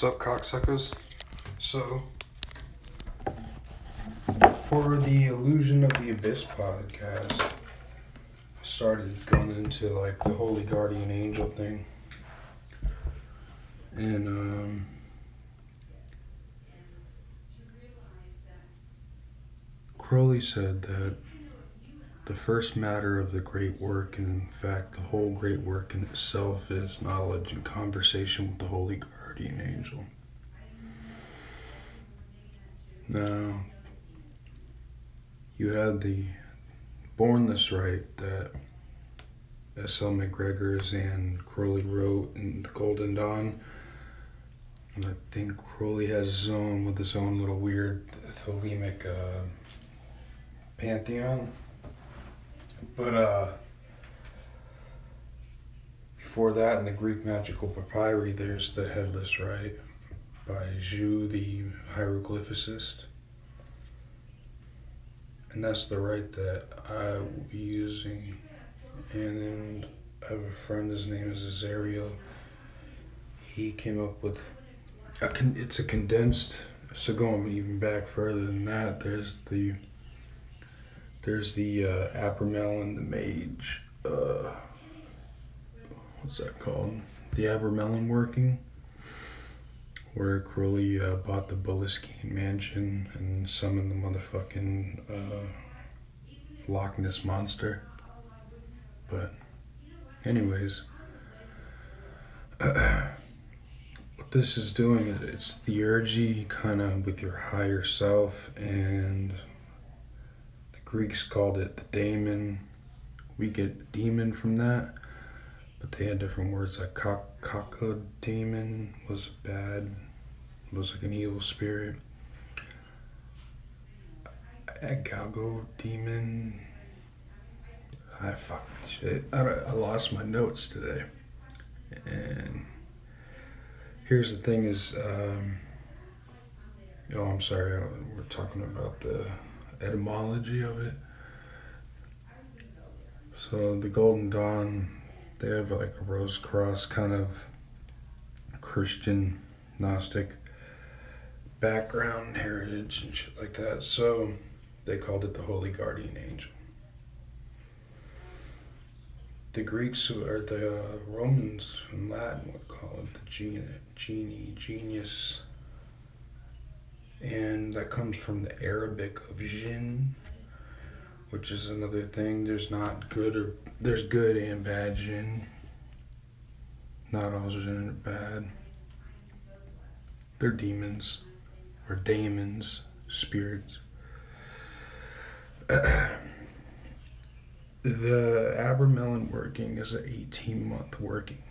What's up, cocksuckers? So, for the Illusion of the Abyss podcast, I started going into like the Holy Guardian Angel thing. And, Crowley said that the first matter of the great work, and in fact the whole great work in itself, is knowledge and conversation with the Holy Guardian Angel. Now, you had the Born This Right that S.L. McGregor's and Crowley wrote in The Golden Dawn. And I think Crowley has his own, with his own little weird thelemic pantheon. But before that, in the Greek magical papyri, there's the Headless Right by Zhu, the hieroglyphicist. And that's the right that I will be using. And then I have a friend, his name is Azariel. He came up with, it's a condensed, so going even back further than that, there's the Abramelin and the Mage, what's that called? The Abramelin working, where Crowley bought the Boleskine mansion and summoned the motherfucking Loch Ness monster. But anyways, what this is doing is it's theurgy kind of with your higher self, and the Greeks called it the daemon. We get demon from that, but they had different words, like cacodemon was bad, was like an evil spirit. Galgo demon. I lost my notes today. And here's the thing is, I'm sorry, we're talking about the etymology of it. So the Golden Dawn, they have like a rose cross kind of Christian, Gnostic background, heritage and shit like that. So they called it the Holy Guardian Angel. The Greeks, or the Romans in Latin, would call it the genius. And that comes from the Arabic of jinn, which is another thing. There's good and bad jinn. Not all jinn are bad. They're demons, or daemons, spirits. The Abramelin working is an 18-month working.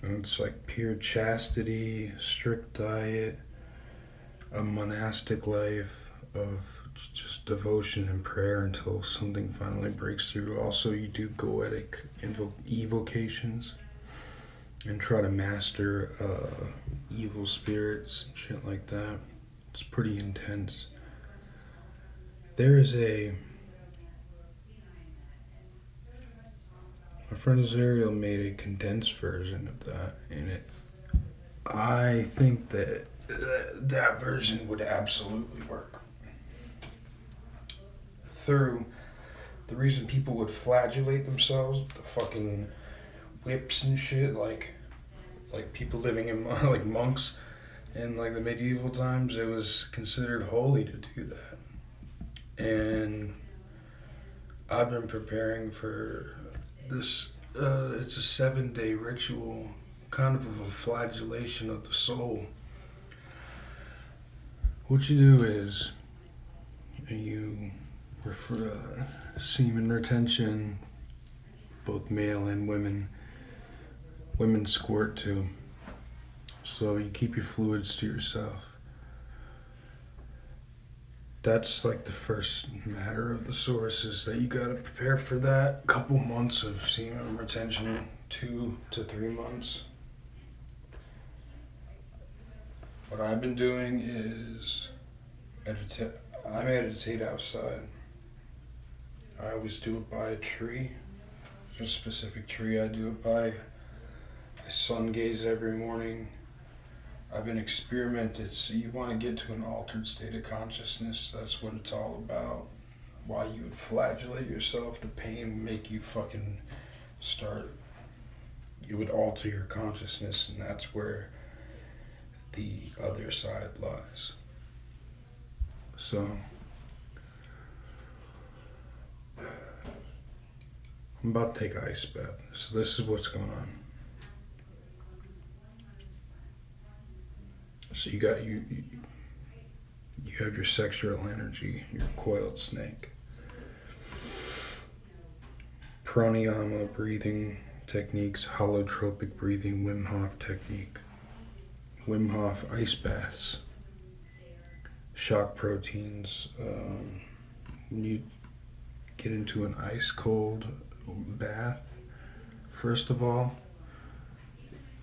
And it's like pure chastity, strict diet, a monastic life of just devotion and prayer until something finally breaks through. Also, you do goetic evocations and try to master evil spirits and shit like that. It's pretty intense. My friend Azariel made a condensed version of that, and I think that version would absolutely work. Through the reason people would flagellate themselves with the fucking whips and shit, like people living in like monks in like the medieval times, it was considered holy to do that. And I've been preparing for this, it's a 7-day ritual, kind of a flagellation of the soul. What you do is, you refer semen retention, both male and women. Women squirt too. So you keep your fluids to yourself. That's like the first matter of the source, is that you gotta prepare for that. Couple months of semen retention, 2 to 3 months. What I've been doing is I meditate outside. I always do it by a tree. There's a specific tree I do it by. I sun gaze every morning. I've been experimenting. You want to get to an altered state of consciousness. That's what it's all about. Why you would flagellate yourself, the pain would make you fucking start. You would alter your consciousness, and that's where the other side lies. So, I'm about to take an ice bath. So this is what's going on. So you got you have your sexual energy, your coiled snake. Pranayama breathing techniques, holotropic breathing, Wim Hof technique. Wim Hof ice baths. Shock proteins. When you get into an ice cold bath, first of all,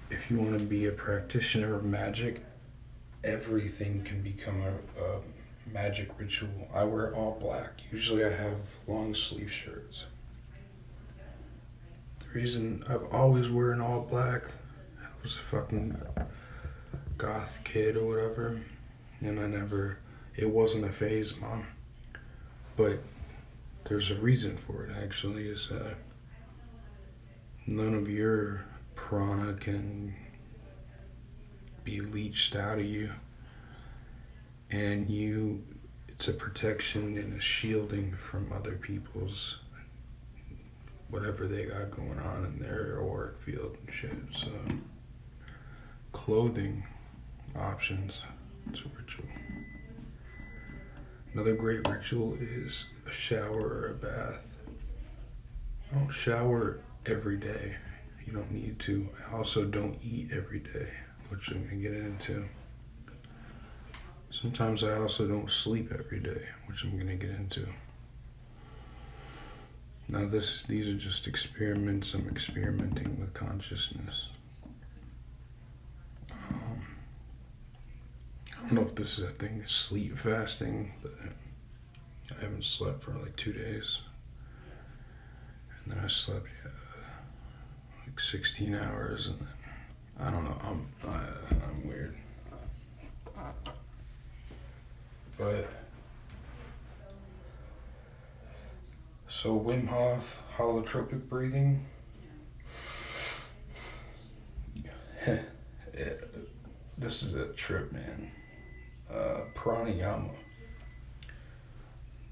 if you want to be a practitioner of magic, everything can become a magic ritual. I wear all black. Usually I have long sleeve shirts. The reason I've always worn all black, I was a fucking goth kid or whatever, and it wasn't a phase, Mom. But there's a reason for it, actually, is none of your prana can be leached out of you, and it's a protection and a shielding from other people's whatever they got going on in their auric field and shit. So clothing options, it's a ritual. Another great ritual is a shower or a bath. I don't shower every day. You don't need to. I also don't eat every day, which I'm going to get into. Sometimes I also don't sleep every day, which I'm going to get into. Now these are just experiments. I'm experimenting with consciousness. I don't know if this is a thing, sleep fasting, but I haven't slept for like 2 days. And then I slept like 16 hours, and then, I don't know, I'm weird. But, so Wim Hof, holotropic breathing. This is a trip, man. Pranayama.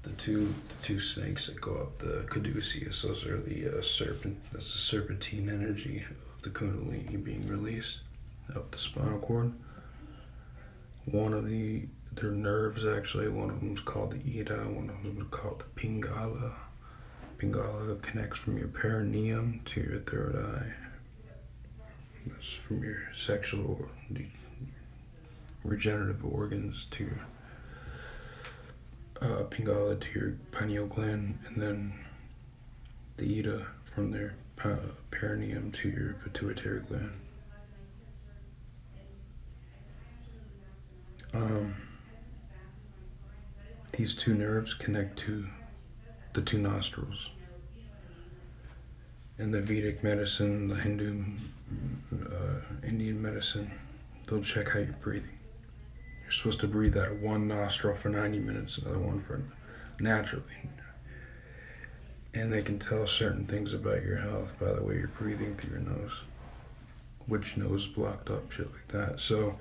The two snakes that go up the caduceus, those are the serpent. That's the serpentine energy of the kundalini being released up the spinal cord. One of their nerves, actually, one of them is called the Ida, one of them is called the Pingala. Pingala connects from your perineum to your third eye. That's from your sexual regenerative organs to your Pingala to your pineal gland, and then the Ida from their perineum to your pituitary gland. These two nerves connect to the two nostrils. In the Vedic medicine, the Hindu, Indian medicine, they'll check how you're breathing. You're supposed to breathe out of one nostril for 90 minutes, another one for naturally. And they can tell certain things about your health by the way you're breathing through your nose. Which nose blocked up, shit like that. So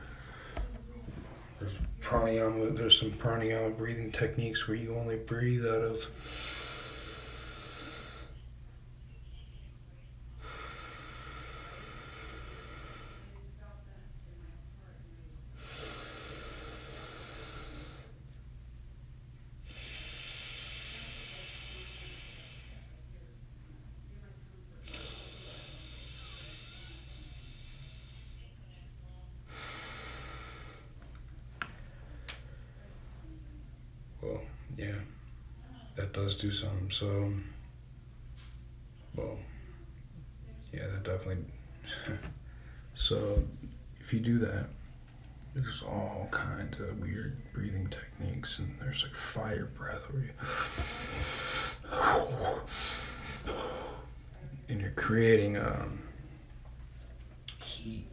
there's some pranayama breathing techniques where you only breathe out of yeah, that does do something. So, well, yeah, that definitely. So, if you do that, there's all kinds of weird breathing techniques, and there's like fire breath where you, and you're creating heat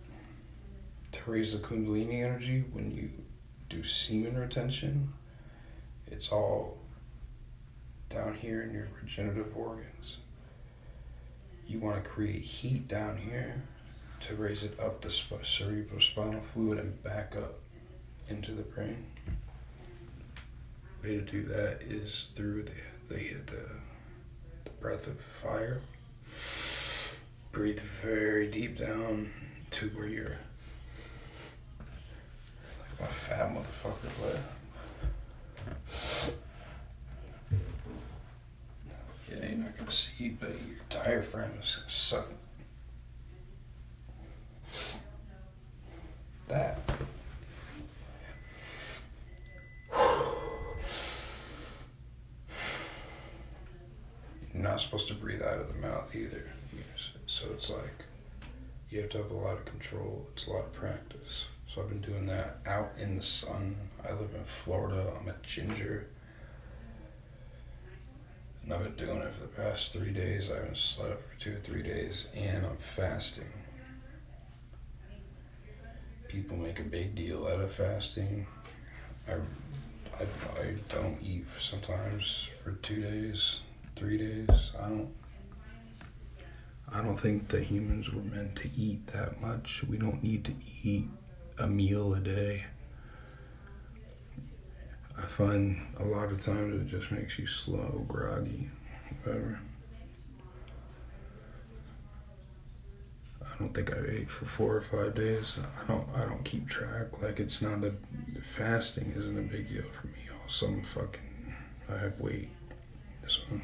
to raise the Kundalini energy, when you do semen retention, it's all down here in your regenerative organs. You want to create heat down here to raise it up the cerebrospinal fluid and back up into the brain. The way to do that is through the breath of fire. Breathe very deep down to where you're like a fat motherfucker, but yeah, you're not gonna see, but your diaphragm is gonna suck that. You're not supposed to breathe out of the mouth either. So it's like you have to have a lot of control. It's a lot of practice. So I've been doing that out in the sun. I live in Florida. I'm a ginger. And I've been doing it for the past 3 days. I haven't slept for 2 or 3 days, and I'm fasting. People make a big deal out of fasting. I don't eat sometimes for 2 days, 3 days. I don't think that humans were meant to eat that much. We don't need to eat a meal a day. I find a lot of times it just makes you slow, groggy, whatever. I don't think I ate for 4 or 5 days. I don't keep track. Like, it's not fasting isn't a big deal for me. Also, I have weight, so.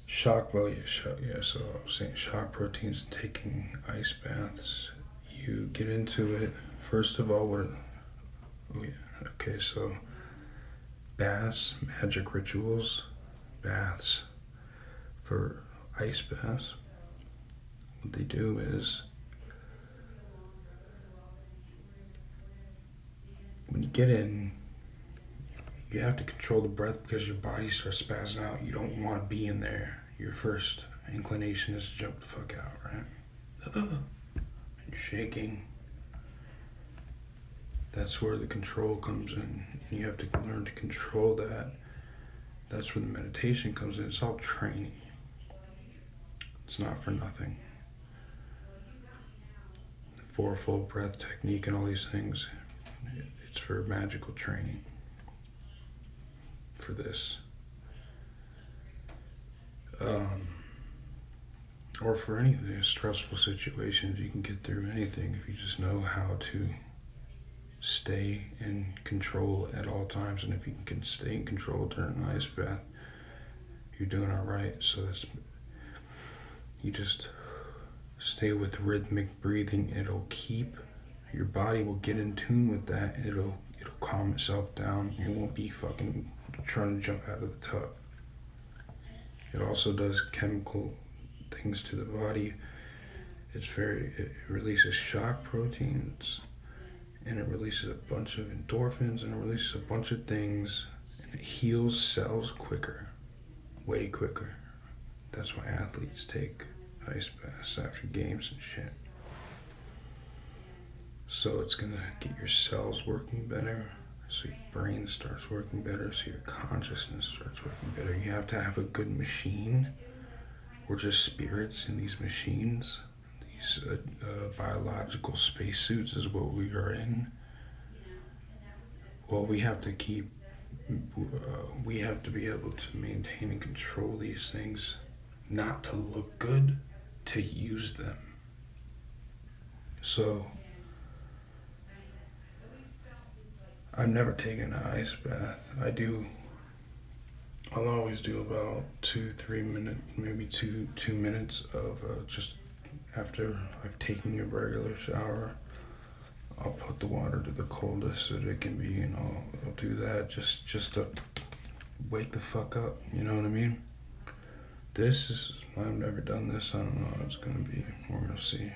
So I was saying shock proteins, taking ice baths. You get into it. First of all, so baths, magic rituals, baths for ice baths. What they do is, when you get in, you have to control the breath because your body starts spazzing out. You don't want to be in there. Your first inclination is to jump the fuck out, right? And you're shaking. That's where the control comes in. And you have to learn to control that. That's where the meditation comes in. It's all training. It's not for nothing. The fourfold breath technique and all these things, it's for magical training. For this. Or for anything, stressful situations, you can get through anything if you just know how to stay in control at all times. And if you can stay in control during an ice bath, you're doing all right. So you just stay with rhythmic breathing. Your body will get in tune with that. It'll calm itself down. You won't be fucking trying to jump out of the tub. It also does chemical things to the body. It releases shock proteins, and it releases a bunch of endorphins, and it releases a bunch of things, and it heals cells quicker, way quicker. That's why athletes take ice baths after games and shit. So it's gonna get your cells working better, so your brain starts working better, so your consciousness starts working better. You have to have a good machine. We're just spirits in these machines. These biological spacesuits is what we are in. Well, we have to be able to maintain and control these things, not to look good, to use them. So, I've never taken an ice bath. I'll always do about 2-3 minutes, maybe two minutes of just after I've taken a regular shower. I'll put the water to the coldest that it can be, and I'll do that just to wake the fuck up, you know what I mean? I've never done this, I don't know how it's gonna be, we're gonna see.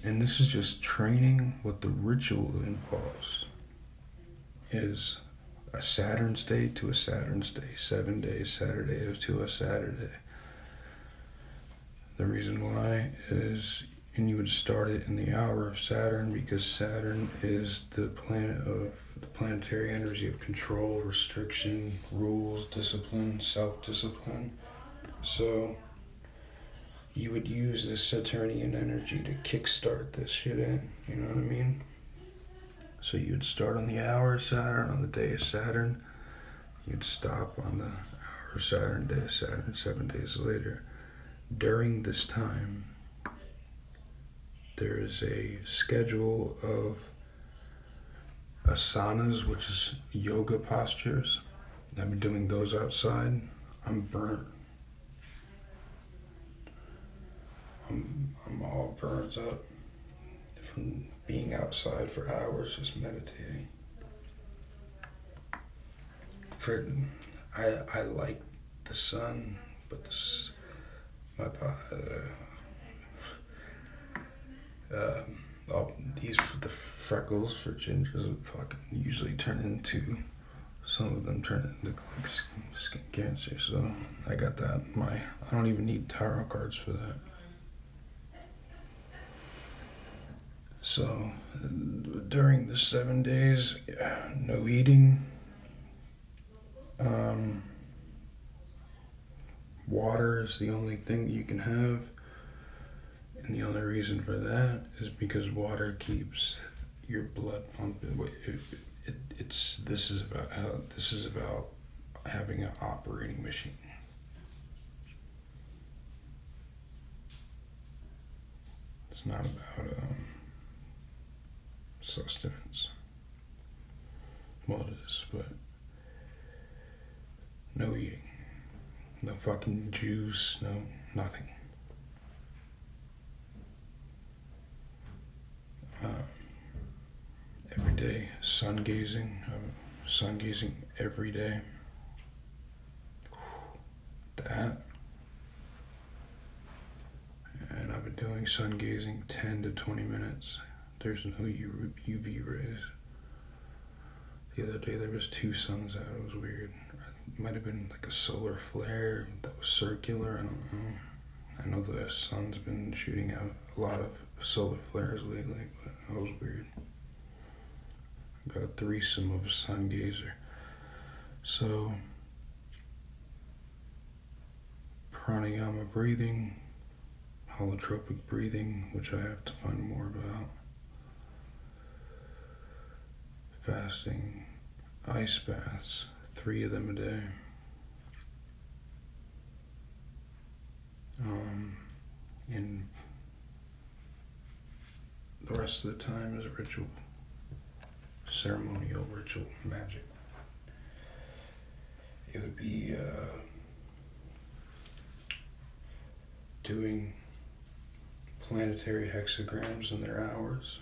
And this is just training. What the ritual involves is a Saturn's day to a Saturn's day, 7 days Saturday to a Saturday. The reason why is, and you would start it in the hour of Saturn because Saturn is the planet of the planetary energy of control, restriction, rules, discipline, self-discipline. So you would use this Saturnian energy to kickstart this shit in, you know what I mean? So you'd start on the hour of Saturn, on the day of Saturn. You'd stop on the hour of Saturn, day of Saturn, 7 days later. During this time, there is a schedule of asanas, which is yoga postures. I've been doing those outside. I'm burnt. I'm all burnt up from being outside for hours just meditating. I like the sun, but the freckles for gingers fucking usually turn into, some of them turn into like skin cancer. So I got that. I don't even need tarot cards for that. So during the 7 days, no eating. Water is the only thing that you can have, and the only reason for that is because water keeps your blood pumping. This is about having an operating machine. It's not about sustenance. Well, it is, but no eating. No fucking juice, no nothing. Every day, sun gazing every day. That. And I've been doing sun gazing 10 to 20 minutes. There's no UV rays. The other day there was 2 suns out. It was weird. It might have been like a solar flare that was circular. I don't know. I know the sun's been shooting out a lot of solar flares lately, but that was weird. I got a threesome of a sun gazer. So, pranayama breathing, holotropic breathing, which I have to find more about. Fasting, ice baths, 3 of them a day. And the rest of the time is ritual, ceremonial ritual, magic. It would be doing planetary hexagrams in their hours.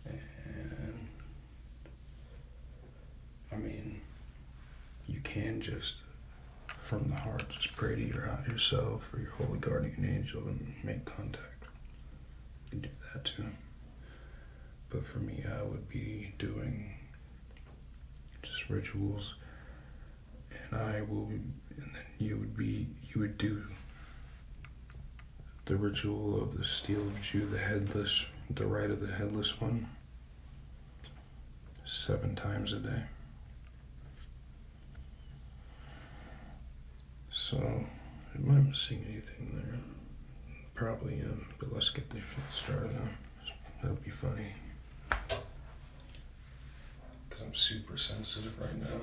And I mean, you can just from the heart just pray to yourself or your holy guardian angel and make contact. You can do that too. But for me, I would be doing just rituals, and then you would do the ritual of the steel of Jew, the rite of the headless one, 7 times a day. So, am I missing anything there? Probably am, but let's get this shit started now. That'll be funny. Because I'm super sensitive right now.